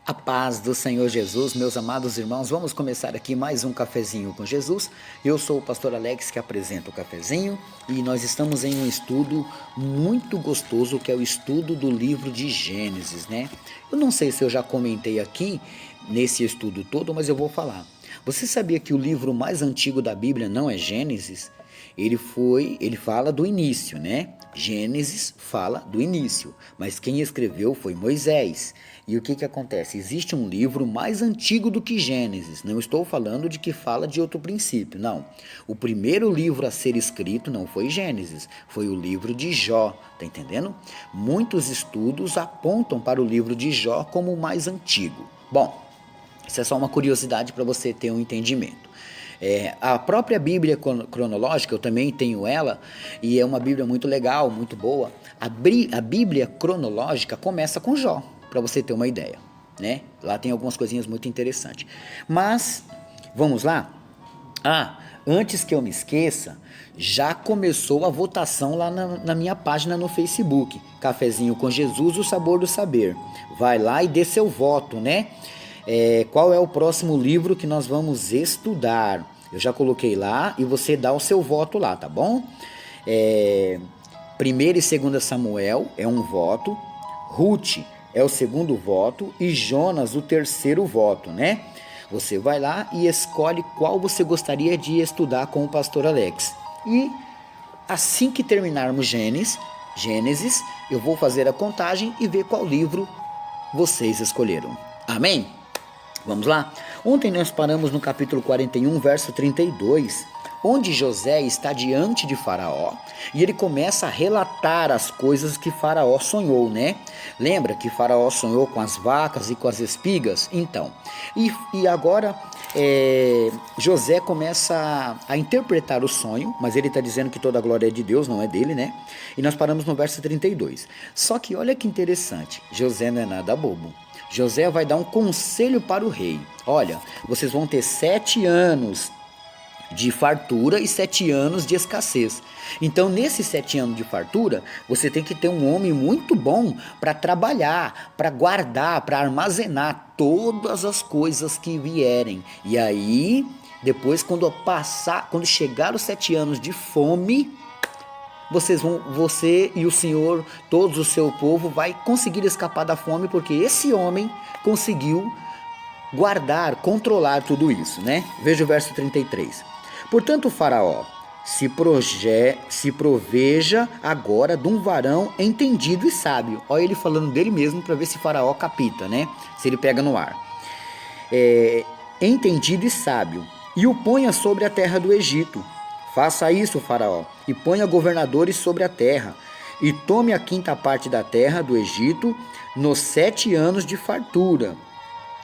A paz do Senhor Jesus, meus amados irmãos, vamos começar aqui mais um cafezinho com Jesus. Eu sou o pastor Alex que apresenta o cafezinho e nós estamos em um estudo muito gostoso que é o estudo do livro de Gênesis, né? Eu não sei se eu já comentei aqui nesse estudo todo, mas eu vou falar. Você sabia que o livro mais antigo da Bíblia não é Gênesis? Ele fala do início, né? Gênesis fala do início, mas quem escreveu foi Moisés. E o que acontece? Existe um livro mais antigo do que Gênesis. Não estou falando de que fala de outro princípio, não. O primeiro livro a ser escrito não foi Gênesis, foi o livro de Jó, tá entendendo? Muitos estudos apontam para o livro de Jó como o mais antigo. Bom, isso é só uma curiosidade para você ter um entendimento. A própria Bíblia cronológica, eu também tenho ela, e é uma Bíblia muito legal, muito boa. A Bíblia cronológica começa com Jó, para você ter uma ideia, né? Lá tem algumas coisinhas muito interessantes. Mas, vamos lá? Antes que eu me esqueça, já começou a votação lá na minha página no Facebook, Cafezinho com Jesus, o sabor do saber. Vai lá e dê seu voto, né? Qual é o próximo livro que nós vamos estudar? Eu já coloquei lá e você dá o seu voto lá, tá bom? 1º e 2º Samuel é um voto, Ruth é o segundo voto e Jonas o terceiro voto, né? Você vai lá e escolhe qual você gostaria de estudar com o pastor Alex. E assim que terminarmos Gênesis, eu vou fazer a contagem e ver qual livro vocês escolheram. Amém? Vamos lá? Ontem nós paramos no capítulo 41, verso 32, onde José está diante de Faraó e ele começa a relatar as coisas que Faraó sonhou, né? Lembra que Faraó sonhou com as vacas e com as espigas? Então, e agora José começa a interpretar o sonho, mas ele está dizendo que toda a glória é de Deus, não é dele, né? E nós paramos no verso 32. Só que olha que interessante, José não é nada bobo. José vai dar um conselho para o rei. Olha, vocês vão ter 7 anos de fartura e 7 anos de escassez. Então, nesses 7 anos de fartura, você tem que ter um homem muito bom para trabalhar, para guardar, para armazenar todas as coisas que vierem. E aí, depois, quando chegar os 7 anos de fome, você e o Senhor, todo o seu povo, vai conseguir escapar da fome, porque esse homem conseguiu guardar, controlar tudo isso, né? Veja o verso 33. Portanto, o Faraó se proveja agora de um varão entendido e sábio. Olha ele falando dele mesmo para ver se Faraó capita, né? Se ele pega no ar. Entendido e sábio, e o ponha sobre a terra do Egito. Faça isso, Faraó, e ponha governadores sobre a terra, e tome a 5ª parte da terra do Egito nos 7 anos de fartura,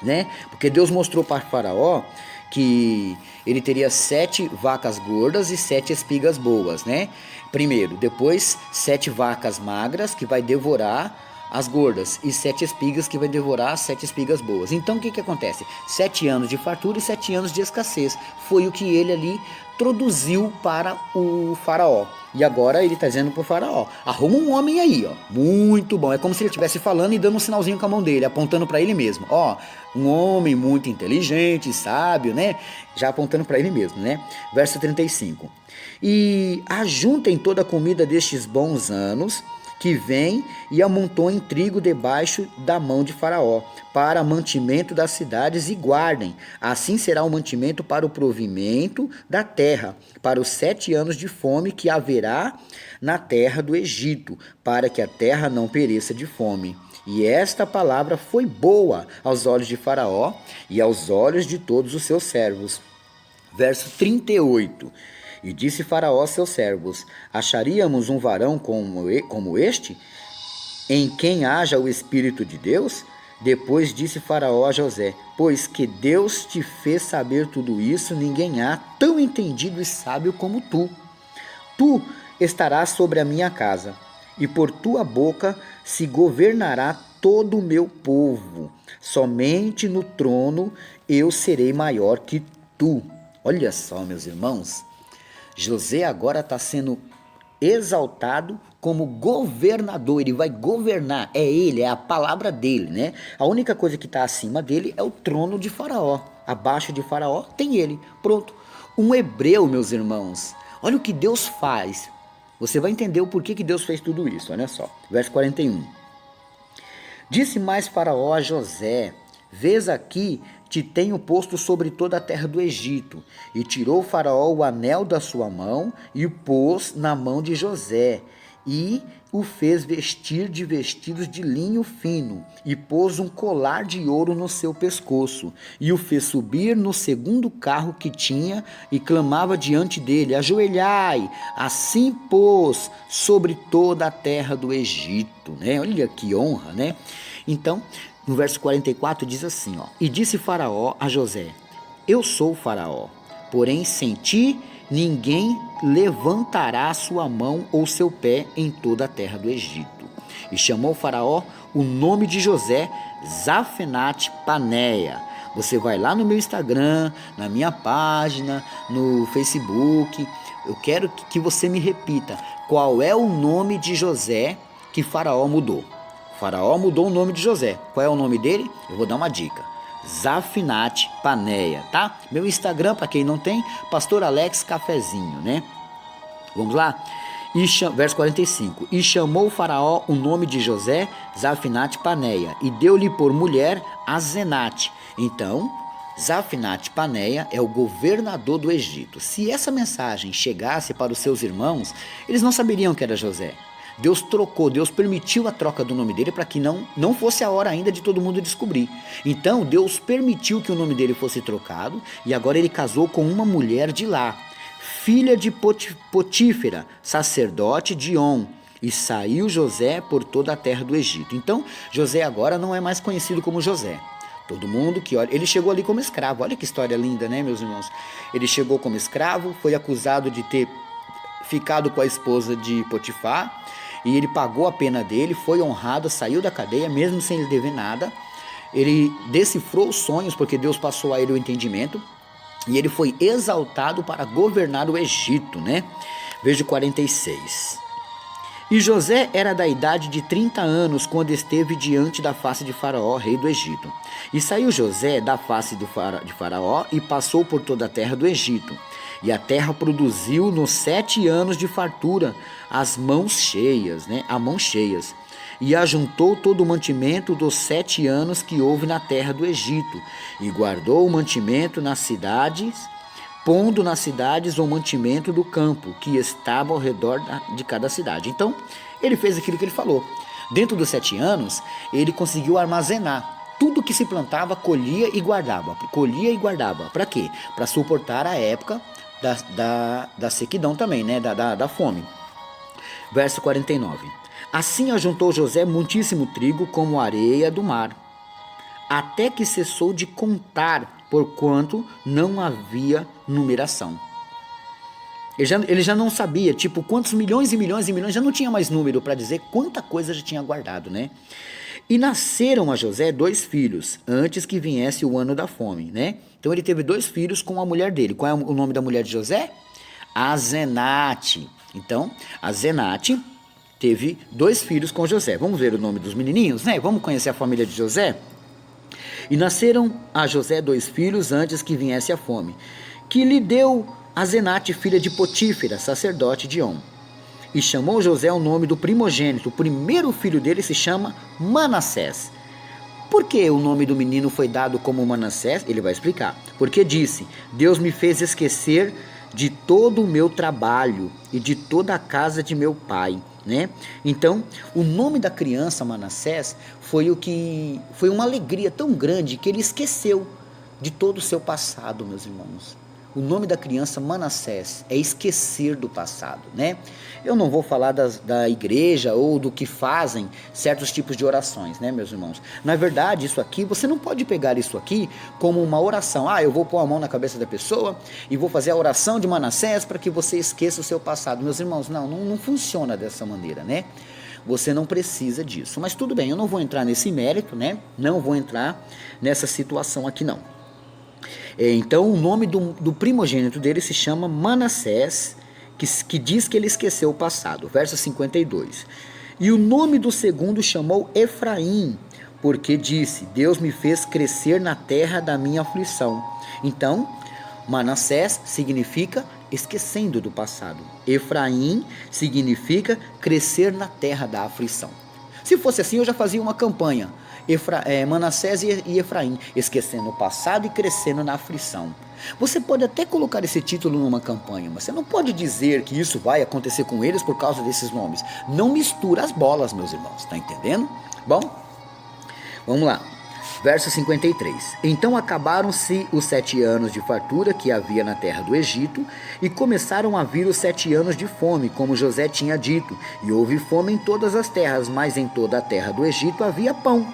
né? Porque Deus mostrou para Faraó que ele teria 7 vacas gordas e 7 espigas boas, né? Primeiro, depois 7 vacas magras que vai devorar as gordas e 7 espigas que vai devorar as 7 espigas boas. Então o que acontece? 7 anos de fartura e 7 anos de escassez. Foi o que ele ali introduziu para o Faraó. E agora ele está dizendo para o Faraó: arruma um homem aí, ó, muito bom. É como se ele estivesse falando e dando um sinalzinho com a mão dele, apontando para ele mesmo. Ó, um homem muito inteligente, sábio, né? Já apontando para ele mesmo, né? Verso 35. E ajuntem toda a comida destes bons anos que vem e amontoem trigo debaixo da mão de Faraó, para mantimento das cidades, e guardem. Assim será o mantimento para o provimento da terra, para os 7 anos de fome que haverá na terra do Egito, para que a terra não pereça de fome. E esta palavra foi boa aos olhos de Faraó e aos olhos de todos os seus servos. Verso 38. E disse Faraó a seus servos: acharíamos um varão como este, em quem haja o Espírito de Deus? Depois disse Faraó a José: pois que Deus te fez saber tudo isso, ninguém há tão entendido e sábio como tu. Tu estarás sobre a minha casa, e por tua boca se governará todo o meu povo. Somente no trono eu serei maior que tu. Olha só, meus irmãos. José agora está sendo exaltado como governador, ele vai governar, é ele, é a palavra dele, né? A única coisa que está acima dele é o trono de Faraó, abaixo de Faraó tem ele, pronto. Um hebreu, meus irmãos, olha o que Deus faz, você vai entender o porquê que Deus fez tudo isso, olha só, verso 41. Disse mais Faraó a José, vês aqui, te tenho posto sobre toda a terra do Egito. E tirou Faraó o anel da sua mão e o pôs na mão de José. E o fez vestir de vestidos de linho fino, e pôs um colar de ouro no seu pescoço, e o fez subir no segundo carro que tinha, e clamava diante dele, ajoelhai, assim pôs sobre toda a terra do Egito, né? Olha que honra, né? Então, no verso 44 diz assim, ó, e disse Faraó a José, eu sou Faraó, porém sem ti ninguém levantará sua mão ou seu pé em toda a terra do Egito. E chamou Faraó o nome de José Zafenate Paneia. Você vai lá no meu Instagram, na minha página, no Facebook. Eu quero que você me repita qual é o nome de José que Faraó mudou. Faraó mudou o nome de José. Qual é o nome dele? Eu vou dar uma dica. Zafenate Paneia, tá? Meu Instagram, para quem não tem, Pastor Alex Cafezinho, né? Vamos lá? Verso 45. E chamou o Faraó o nome de José Zafenate Paneia, e deu-lhe por mulher Azenate. Então, Zafenate Paneia é o governador do Egito. Se essa mensagem chegasse para os seus irmãos, eles não saberiam que era José. Deus trocou, Deus permitiu a troca do nome dele para que não fosse a hora ainda de todo mundo descobrir. Então Deus permitiu que o nome dele fosse trocado e agora ele casou com uma mulher de lá, filha de Potífera, sacerdote de On, e saiu José por toda a terra do Egito. Então José agora não é mais conhecido como José. Todo mundo que olha, ele chegou ali como escravo, olha que história linda, né, meus irmãos? Ele chegou como escravo, foi acusado de ter ficado com a esposa de Potifar, e ele pagou a pena dele, foi honrado, saiu da cadeia, mesmo sem ele dever nada. Ele decifrou os sonhos, porque Deus passou a ele o entendimento, e ele foi exaltado para governar o Egito, né? Veja 46. E José era da idade de 30 anos, quando esteve diante da face de Faraó, rei do Egito. E saiu José da face de Faraó e passou por toda a terra do Egito. E a terra produziu nos 7 anos de fartura as mãos cheias, né? A mãos cheias. E ajuntou todo o mantimento dos 7 anos que houve na terra do Egito, e guardou o mantimento nas cidades, pondo nas cidades o mantimento do campo, que estava ao redor de cada cidade. Então, ele fez aquilo que ele falou. Dentro dos 7 anos, ele conseguiu armazenar. Tudo que se plantava, colhia e guardava. Colhia e guardava. Para quê? Para suportar a época da sequidão também, né? Da fome. Verso 49. Assim ajuntou José muitíssimo trigo como a areia do mar, até que cessou de contar, porquanto não havia numeração. Ele já não sabia, tipo, quantos milhões e milhões e milhões, já não tinha mais número para dizer quanta coisa já tinha guardado, né? E nasceram a José 2 filhos, antes que viesse o ano da fome, né? Então ele teve 2 filhos com a mulher dele. Qual é o nome da mulher de José? Azenate. Então, Azenate teve 2 filhos com José. Vamos ver o nome dos menininhos, né? Vamos conhecer a família de José? E nasceram a José 2 filhos antes que viesse a fome, que lhe deu Azenate, filha de Potífera, sacerdote de On. E chamou José o nome do primogênito. O primeiro filho dele se chama Manassés. Por que o nome do menino foi dado como Manassés? Ele vai explicar. Porque disse, Deus me fez esquecer de todo o meu trabalho e de toda a casa de meu pai, né? Então, o nome da criança Manassés foi uma alegria tão grande que ele esqueceu de todo o seu passado, meus irmãos. O nome da criança Manassés é esquecer do passado, né? Eu não vou falar da igreja ou do que fazem certos tipos de orações, né, meus irmãos? Na verdade, isso aqui, você não pode pegar isso aqui como uma oração. Eu vou pôr a mão na cabeça da pessoa e vou fazer a oração de Manassés para que você esqueça o seu passado. Meus irmãos, não funciona dessa maneira, né? Você não precisa disso. Mas tudo bem, eu não vou entrar nesse mérito, né? Não vou entrar nessa situação aqui, não. Então o nome do primogênito dele se chama Manassés, que diz que ele esqueceu o passado. Verso 52. E o nome do segundo chamou Efraim, porque disse: Deus me fez crescer na terra da minha aflição. Então, Manassés significa esquecendo do passado. Efraim significa crescer na terra da aflição. Se fosse assim, eu já fazia uma campanha. Manassés e Efraim, esquecendo o passado e crescendo na aflição. Você pode até colocar esse título numa campanha, mas você não pode dizer que isso vai acontecer com eles por causa desses nomes. Não mistura as bolas, meus irmãos, tá entendendo? Bom, vamos lá. Verso 53. Então acabaram-se os 7 anos de fartura que havia na terra do Egito, e começaram a vir os 7 anos de fome, como José tinha dito. E houve fome em todas as terras, mas em toda a terra do Egito havia pão.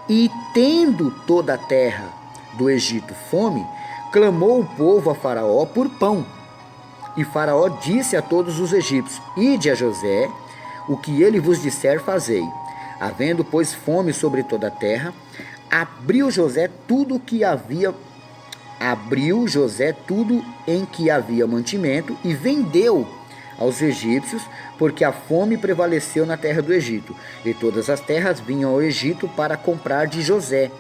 E tendo toda a terra do Egito fome, clamou o povo a Faraó por pão. E Faraó disse a todos os egípcios: Ide a José, o que ele vos disser fazei. Havendo, pois, fome sobre toda a terra, abriu José tudo em que havia mantimento e vendeu aos egípcios, porque a fome prevaleceu na terra do Egito. E todas as terras vinham ao Egito para comprar de José,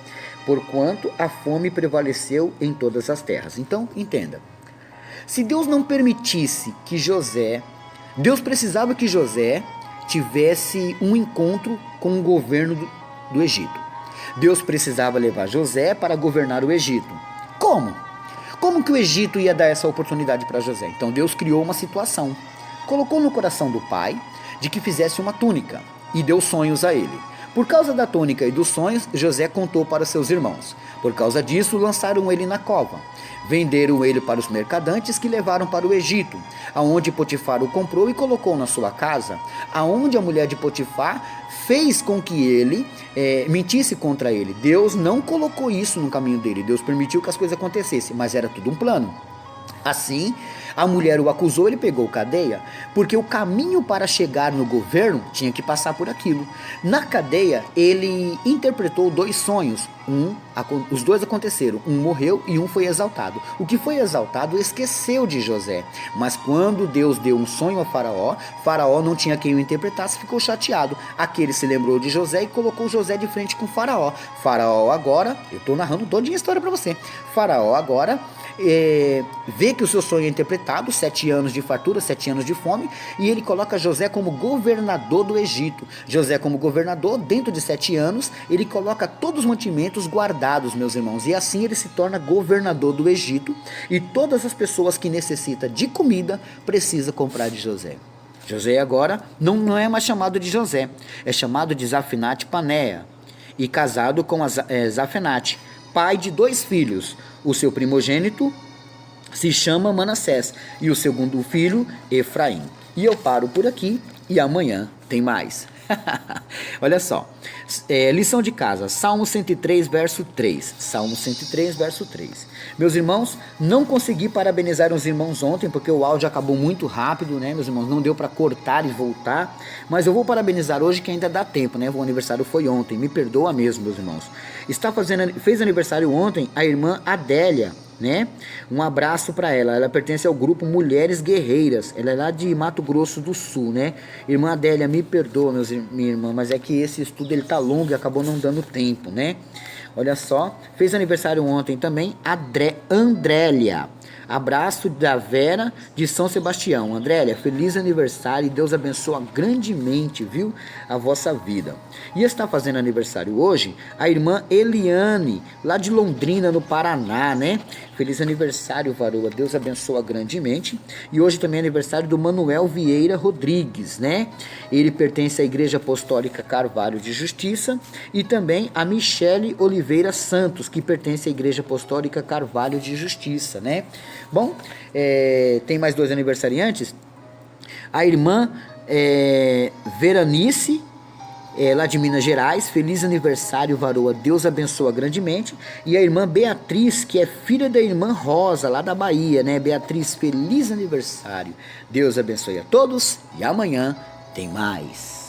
porquanto a fome prevaleceu em todas as terras. Então, entenda. Se Deus não permitisse que Deus precisava que José tivesse um encontro com o governo do Egito. Deus precisava levar José para governar o Egito. Como? Como que o Egito ia dar essa oportunidade para José? Então Deus criou uma situação. Colocou no coração do pai de que fizesse uma túnica e deu sonhos a ele. Por causa da túnica e dos sonhos, José contou para seus irmãos. Por causa disso, lançaram ele na cova. Venderam ele para os mercadantes que levaram para o Egito, aonde Potifar o comprou e colocou na sua casa, aonde a mulher de Potifar fez com que ele mentisse contra ele. Deus não colocou isso no caminho dele, Deus permitiu que as coisas acontecessem, mas era tudo um plano. Assim, a mulher o acusou, ele pegou cadeia, porque o caminho para chegar no governo tinha que passar por aquilo. Na cadeia, ele interpretou 2 sonhos. Os 2 aconteceram, um morreu e um foi exaltado. O que foi exaltado esqueceu de José, mas quando Deus deu um sonho a Faraó, Faraó não tinha quem o interpretasse, ficou chateado. Aquele se lembrou de José e colocou José de frente com Faraó. Faraó agora, eu estou narrando toda a história para você, Faraó agora vê que o seu sonho é interpretado, 7 anos de fartura, 7 anos de fome, e ele coloca José como governador do Egito. José como governador, dentro de 7 anos, ele coloca todos os mantimentos guardados, meus irmãos, e assim ele se torna governador do Egito, e todas as pessoas que necessitam de comida, precisam comprar de José. José agora não é mais chamado de José, é chamado de Zafinate Paneia, e casado com Zafenate, pai de 2 filhos. O seu primogênito se chama Manassés e o segundo filho, Efraim. E eu paro por aqui e amanhã tem mais. Olha só, lição de casa, Salmo 103, verso 3. Salmo 103, verso 3. Meus irmãos, não consegui parabenizar os irmãos ontem, porque o áudio acabou muito rápido, né, meus irmãos? Não deu para cortar e voltar, mas eu vou parabenizar hoje que ainda dá tempo, né? O aniversário foi ontem, me perdoa mesmo, meus irmãos. Fez aniversário ontem a irmã Adélia, né? Um abraço para ela. Ela pertence ao grupo Mulheres Guerreiras. Ela é lá de Mato Grosso do Sul, né? Irmã Adélia, me perdoa, minha irmã, mas é que esse estudo ele tá longo e acabou não dando tempo, né? Olha só, fez aniversário ontem também Andrélia. Abraço da Vera de São Sebastião. Andrélia, feliz aniversário e Deus abençoa grandemente, viu, a vossa vida. E está fazendo aniversário hoje a irmã Eliane, lá de Londrina, no Paraná, né? Feliz aniversário, varoa, Deus abençoa grandemente. E hoje também é aniversário do Manuel Vieira Rodrigues, né? Ele pertence à Igreja Apostólica Carvalho de Justiça, e também a Michele Oliveira Santos, que pertence à Igreja Apostólica Carvalho de Justiça, né? Bom, tem mais 2 aniversariantes. A irmã Veranice, lá de Minas Gerais, feliz aniversário, varoa, Deus abençoa grandemente. E a irmã Beatriz, que é filha da irmã Rosa, lá da Bahia, né? Beatriz, feliz aniversário, Deus abençoe a todos e amanhã tem mais.